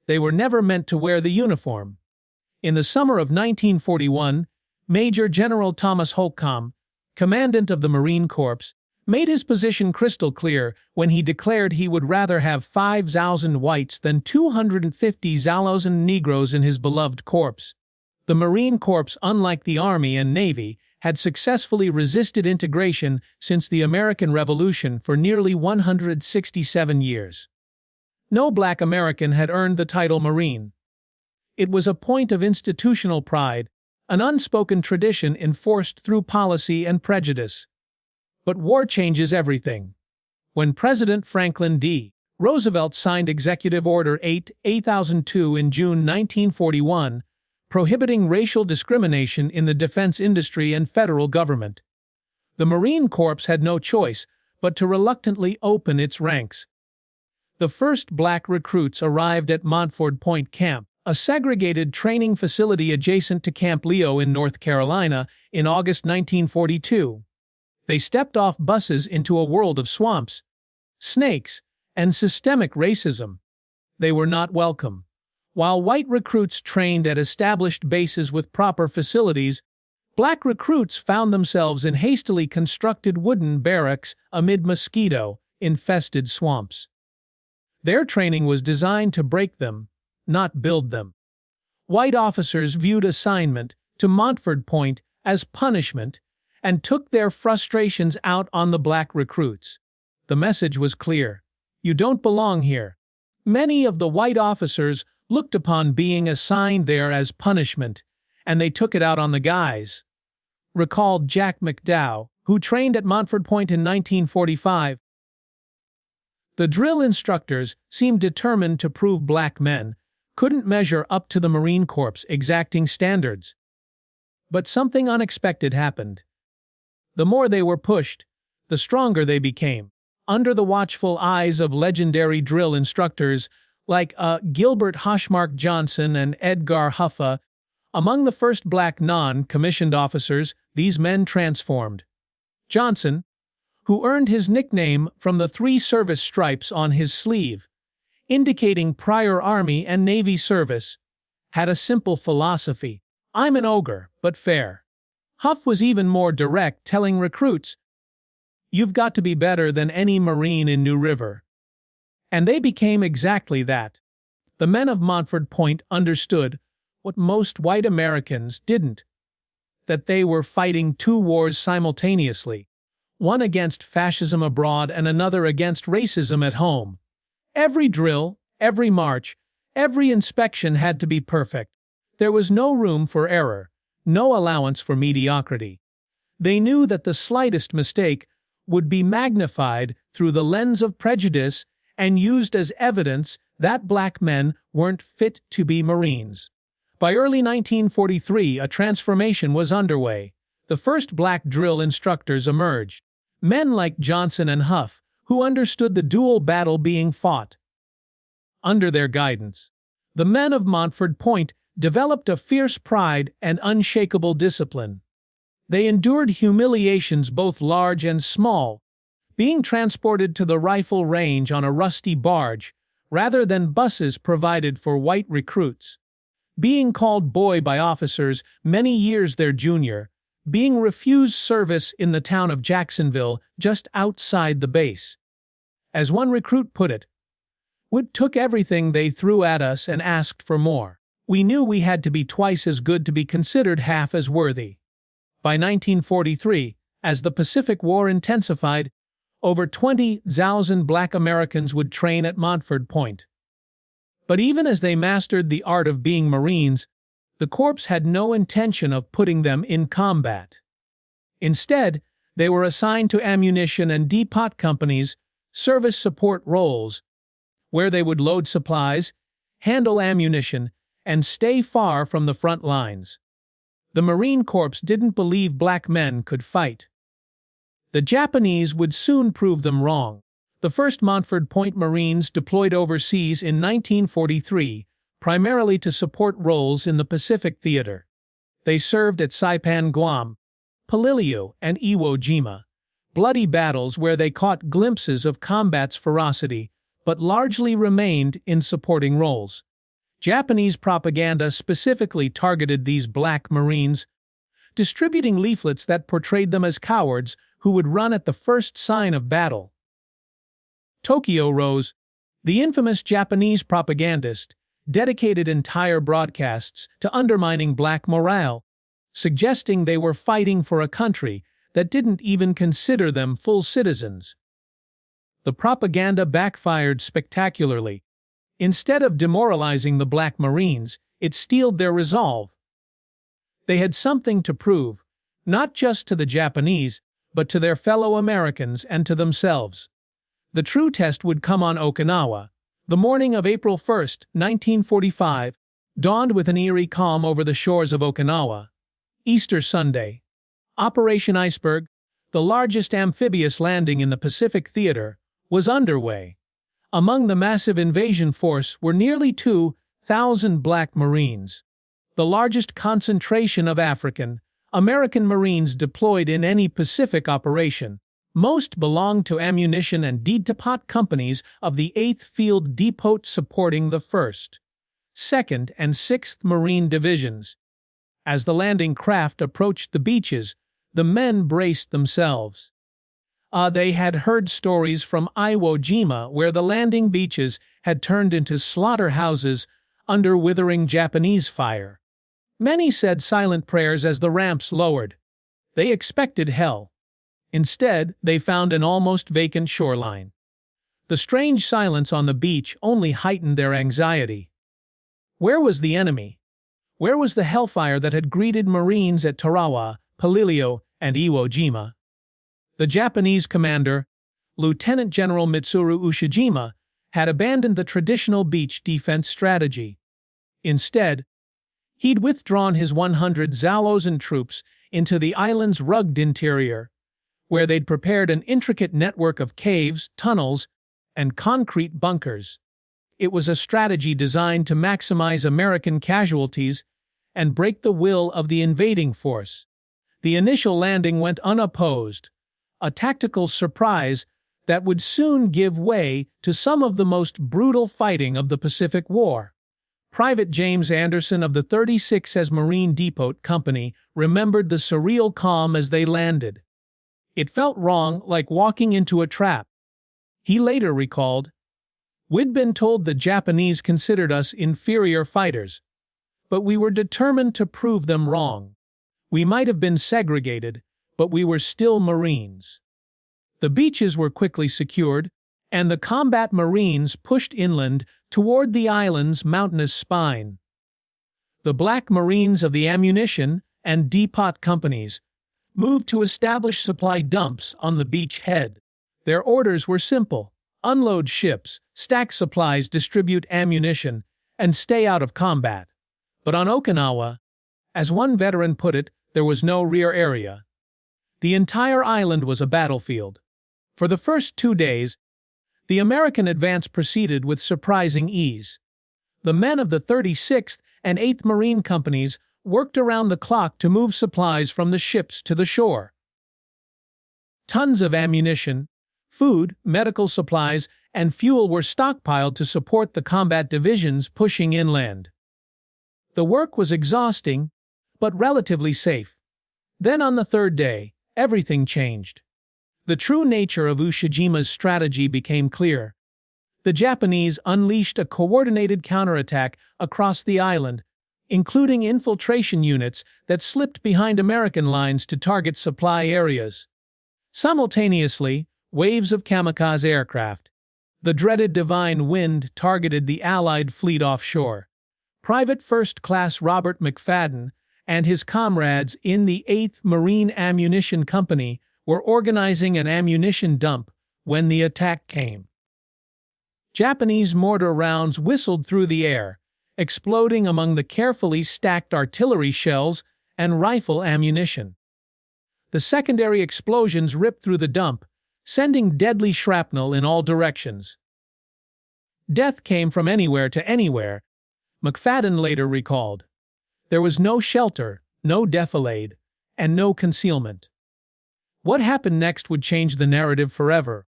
They were never meant to wear the uniform. In the summer of 1941, Major General Thomas Holcomb, commandant of the Marine Corps, made his position crystal clear when he declared he would rather have 5,000 whites than 250,000 Negroes in his beloved corps. The Marine Corps, unlike the Army and Navy, had successfully resisted integration since the American Revolution for nearly 167 years. No black American had earned the title Marine. It was a point of institutional pride, an unspoken tradition enforced through policy and prejudice. But war changes everything. When President Franklin D. Roosevelt signed Executive Order 8002 in June 1941, prohibiting racial discrimination in the defense industry and federal government, the Marine Corps had no choice but to reluctantly open its ranks. The first black recruits arrived at Montford Point Camp, a segregated training facility adjacent to Camp Leo in North Carolina, in August 1942. They stepped off buses into a world of swamps, snakes, and systemic racism. They were not welcome. While white recruits trained at established bases with proper facilities, black recruits found themselves in hastily constructed wooden barracks amid mosquito-infested swamps. Their training was designed to break them, not build them. White officers viewed assignment to Montford Point as punishment and took their frustrations out on the black recruits. The message was clear: you don't belong here. Many of the white officers looked upon being assigned there as punishment, and they took it out on the guys. Recalled Jack McDowell, who trained at Montford Point in 1945. The drill instructors seemed determined to prove black men couldn't measure up to the Marine Corps' exacting standards. But something unexpected happened. The more they were pushed, the stronger they became. Under the watchful eyes of legendary drill instructors like Gilbert Hoshmark Johnson and Edgar Huffa, among the first black non-commissioned officers, these men transformed. Johnson, who earned his nickname from the 3 service stripes on his sleeve, indicating prior Army and Navy service, had a simple philosophy: I'm an ogre, but fair. Huff was even more direct, telling recruits, "You've got to be better than any Marine in New River." And they became exactly that. The men of Montford Point understood what most white Americans didn't: that they were fighting 2 wars simultaneously, one against fascism abroad and another against racism at home. Every drill, every march, every inspection had to be perfect. There was no room for error, no allowance for mediocrity. They knew that the slightest mistake would be magnified through the lens of prejudice and used as evidence that black men weren't fit to be Marines. By early 1943, a transformation was underway. The first black drill instructors emerged. Men like Johnson and Huff, who understood the dual battle being fought. Under their guidance, the men of Montford Point developed a fierce pride and unshakable discipline. They endured humiliations both large and small, being transported to the rifle range on a rusty barge rather than buses provided for white recruits, being called boy by officers many years their junior, being refused service in the town of Jacksonville just outside the base. As one recruit put it, "We took everything they threw at us and asked for more. We knew we had to be twice as good to be considered half as worthy." By 1943, as the Pacific War intensified, over 20,000 black Americans would train at Montford Point. But even as they mastered the art of being Marines, the Corps had no intention of putting them in combat. Instead, they were assigned to ammunition and depot companies, service support roles, where they would load supplies, handle ammunition, and stay far from the front lines. The Marine Corps didn't believe black men could fight. The Japanese would soon prove them wrong. The first Montford Point Marines deployed overseas in 1943, primarily to support roles in the Pacific Theater. They served at Saipan, Guam, Peleliu, and Iwo Jima, bloody battles where they caught glimpses of combat's ferocity, but largely remained in supporting roles. Japanese propaganda specifically targeted these black Marines, distributing leaflets that portrayed them as cowards who would run at the first sign of battle. Tokyo Rose, the infamous Japanese propagandist, dedicated entire broadcasts to undermining black morale, suggesting they were fighting for a country that didn't even consider them full citizens. The propaganda backfired spectacularly. Instead of demoralizing the black Marines, it steeled their resolve. They had something to prove, not just to the Japanese, but to their fellow Americans and to themselves. The true test would come on Okinawa. The morning of April 1, 1945, dawned with an eerie calm over the shores of Okinawa. Easter Sunday. Operation Iceberg, the largest amphibious landing in the Pacific Theater, was underway. Among the massive invasion force were nearly 2,000 black Marines, the largest concentration of African-American Marines deployed in any Pacific operation. Most belonged to ammunition and depot companies of the 8th Field Depot supporting the 1st, 2nd, and 6th Marine Divisions. As the landing craft approached the beaches, the men braced themselves. They had heard stories from Iwo Jima where the landing beaches had turned into slaughterhouses under withering Japanese fire. Many said silent prayers as the ramps lowered. They expected hell. Instead, they found an almost vacant shoreline. The strange silence on the beach only heightened their anxiety. Where was the enemy? Where was the hellfire that had greeted Marines at Tarawa, Palilio, and Iwo Jima? The Japanese commander, Lieutenant General Mitsuru Ushijima, had abandoned the traditional beach defense strategy. Instead, he'd withdrawn his 100 Zalosan troops into the island's rugged interior, where they'd prepared an intricate network of caves, tunnels, and concrete bunkers. It was a strategy designed to maximize American casualties and break the will of the invading force. The initial landing went unopposed, a tactical surprise that would soon give way to some of the most brutal fighting of the Pacific War. Private James Anderson of the 36th Marine Depot Company remembered the surreal calm as they landed. It felt wrong, like walking into a trap. He later recalled, "We'd been told the Japanese considered us inferior fighters, but we were determined to prove them wrong. We might have been segregated, but we were still Marines." The beaches were quickly secured, and the combat Marines pushed inland toward the island's mountainous spine. The black Marines of the ammunition and depot companies moved to establish supply dumps on the beach head. Their orders were simple: unload ships, stack supplies, distribute ammunition, and stay out of combat. But on Okinawa, as one veteran put it, there was no rear area. The entire island was a battlefield. For the first 2 days, the American advance proceeded with surprising ease. The men of the 36th and 8th Marine Companies worked around the clock to move supplies from the ships to the shore. Tons of ammunition, food, medical supplies, and fuel were stockpiled to support the combat divisions pushing inland. The work was exhausting, but relatively safe. Then on the 3rd day, everything changed. The true nature of Ushijima's strategy became clear. The Japanese unleashed a coordinated counterattack across the island, including infiltration units that slipped behind American lines to target supply areas. Simultaneously, waves of kamikaze aircraft, the dreaded Divine Wind, targeted the Allied fleet offshore. Private First Class Robert McFadden and his comrades in the 8th Marine Ammunition Company were organizing an ammunition dump when the attack came. Japanese mortar rounds whistled through the air, exploding among the carefully stacked artillery shells and rifle ammunition. The secondary explosions ripped through the dump, sending deadly shrapnel in all directions. Death came from anywhere to anywhere, McFadden later recalled. There was no shelter, no defilade, and no concealment. What happened next would change the narrative forever.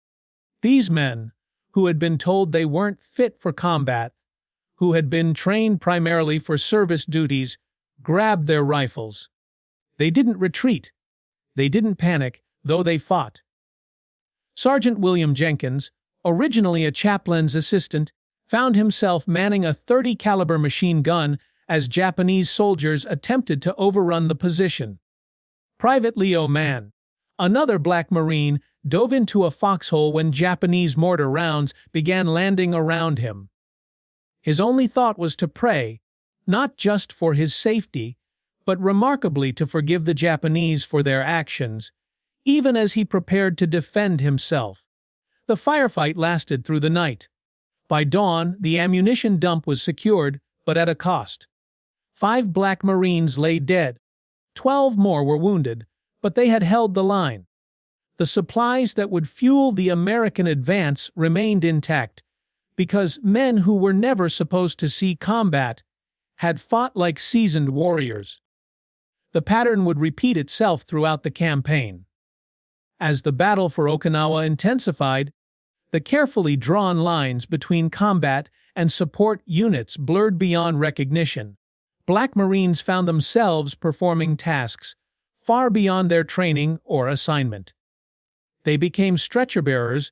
These men, who had been told they weren't fit for combat, who had been trained primarily for service duties, grabbed their rifles. They didn't retreat. They didn't panic, though they fought. Sergeant William Jenkins, originally a chaplain's assistant, found himself manning a .30 caliber machine gun as Japanese soldiers attempted to overrun the position. Private Leo Mann, another black Marine, dove into a foxhole when Japanese mortar rounds began landing around him. His only thought was to pray, not just for his safety, but remarkably to forgive the Japanese for their actions, even as he prepared to defend himself. The firefight lasted through the night. By dawn, the ammunition dump was secured, but at a cost. 5 black Marines lay dead. 12 more were wounded, but they had held the line. The supplies that would fuel the American advance remained intact, because men who were never supposed to see combat had fought like seasoned warriors. The pattern would repeat itself throughout the campaign. As the battle for Okinawa intensified, the carefully drawn lines between combat and support units blurred beyond recognition. Black Marines found themselves performing tasks far beyond their training or assignment. They became stretcher bearers,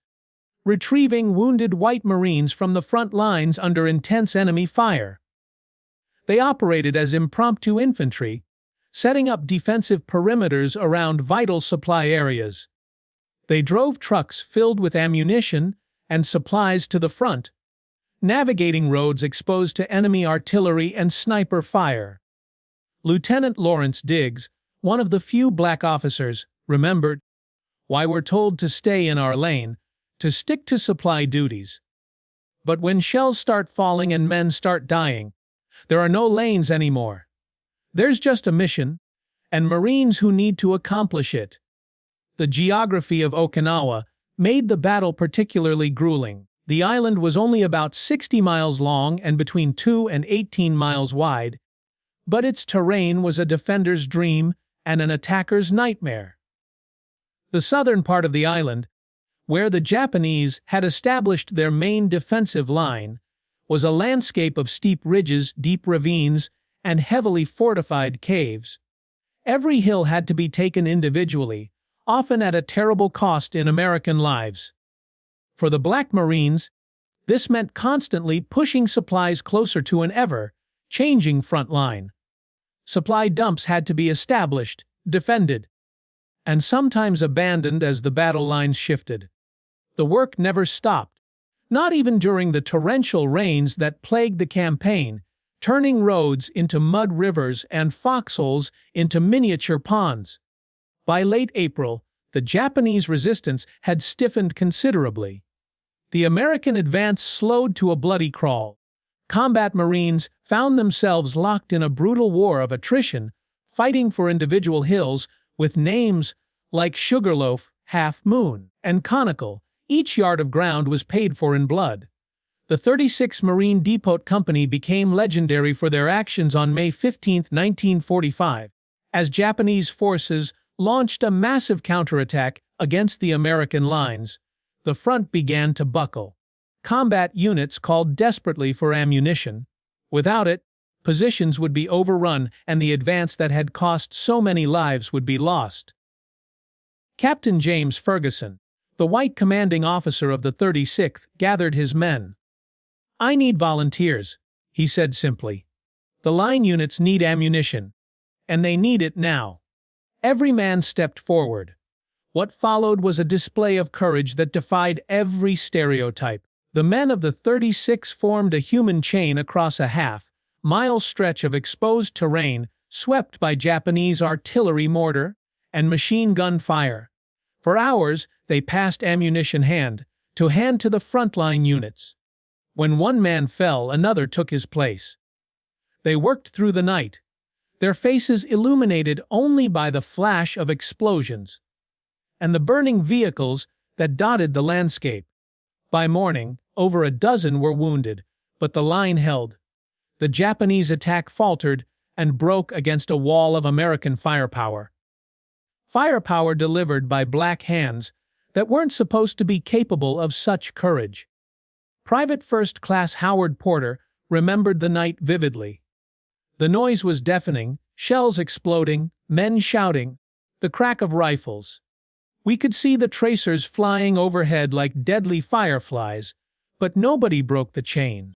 retrieving wounded white Marines from the front lines under intense enemy fire. They operated as impromptu infantry, setting up defensive perimeters around vital supply areas. They drove trucks filled with ammunition and supplies to the front, navigating roads exposed to enemy artillery and sniper fire. Lieutenant Lawrence Diggs, one of the few black officers, remembered, "Why we're told to stay in our lane, to stick to supply duties. But when shells start falling and men start dying, there are no lanes anymore. There's just a mission, and Marines who need to accomplish it." The geography of Okinawa made the battle particularly grueling. The island was only about 60 miles long and between 2 and 18 miles wide, but its terrain was a defender's dream and an attacker's nightmare. The southern part of the island, where the Japanese had established their main defensive line, was a landscape of steep ridges, deep ravines, and heavily fortified caves. Every hill had to be taken individually, often at a terrible cost in American lives. For the Black Marines, this meant constantly pushing supplies closer to an ever-changing front line. Supply dumps had to be established, defended, and sometimes abandoned as the battle lines shifted. The work never stopped, not even during the torrential rains that plagued the campaign, turning roads into mud rivers and foxholes into miniature ponds. By late April, the Japanese resistance had stiffened considerably. The American advance slowed to a bloody crawl. Combat Marines found themselves locked in a brutal war of attrition, fighting for individual hills with names like Sugarloaf, Half Moon, and Conical. Each yard of ground was paid for in blood. The 36th Marine Depot Company became legendary for their actions on May 15, 1945, as Japanese forces launched a massive counterattack against the American lines. The front began to buckle. Combat units called desperately for ammunition. Without it, positions would be overrun and the advance that had cost so many lives would be lost. Captain James Ferguson, the white commanding officer of the 36th, gathered his men. "I need volunteers," he said simply. "The line units need ammunition, and they need it now." Every man stepped forward. What followed was a display of courage that defied every stereotype. The men of the 36 formed a human chain across a half-mile stretch of exposed terrain swept by Japanese artillery mortar and machine gun fire. For hours, they passed ammunition hand to the frontline units. When one man fell, another took his place. They worked through the night, their faces illuminated only by the flash of explosions and the burning vehicles that dotted the landscape. By morning, over a dozen were wounded, but the line held. The Japanese attack faltered and broke against a wall of American firepower. Firepower delivered by black hands that weren't supposed to be capable of such courage. Private First Class Howard Porter remembered the night vividly. The noise was deafening, shells exploding, men shouting, the crack of rifles. We could see the tracers flying overhead like deadly fireflies, but nobody broke the chain.